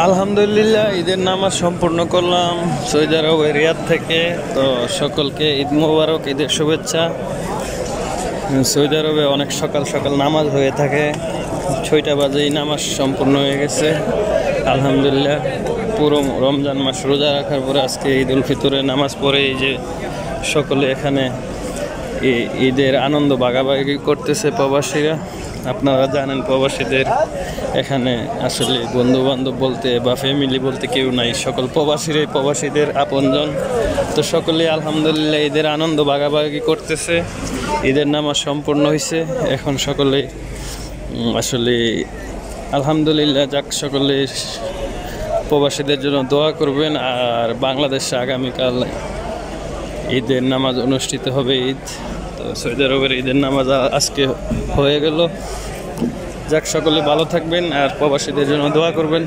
আলহামদুলিল্লাহ ঈদের নামাজ সম্পূর্ণ করলাম সৌদি আরবের রিয়াদ থেকে। তো সকলকে ঈদ মোবারক, ঈদের শুভেচ্ছা। সৌদি আরবে অনেক সকাল সকাল নামাজ হয়ে থাকে, 6টা বাজেই নামাজ সম্পূর্ণ হয়ে গেছে আলহামদুলিল্লাহ। পুরো রমজান মাস রোজা রাখার পরে আজকে ঈদ উল ফিতরের নামাজ পড়ে এই যে সকলে এখানে ঈদের আনন্দ ভাগাভাগি করতেছে প্রবাসীরা। আপনারা জানেন প্রবাসীদের এখানে আসলে বন্ধু বান্ধব বলতে বা ফ্যামিলি বলতে কেউ নাই, সকল প্রবাসীরাই প্রবাসীদের আপনজন। তো সকলেই আলহামদুলিল্লাহ ঈদের আনন্দ ভাগাভাগি করতেছে। ঈদের নামাজ সম্পূর্ণ হয়েছে, এখন সকলে আসলে আলহামদুলিল্লাহ যাক, সকলে প্রবাসীদের জন্য দোয়া করবেন। আর বাংলাদেশে আগামীকাল ঈদের নামাজ অনুষ্ঠিত হবে। ঈদ তো সৌদি আরবের ঈদের নামাজ আজকে হয়ে গেল। যাক, সকলে ভালো থাকবেন আর প্রবাসীদের জন্য দোয়া করবেন।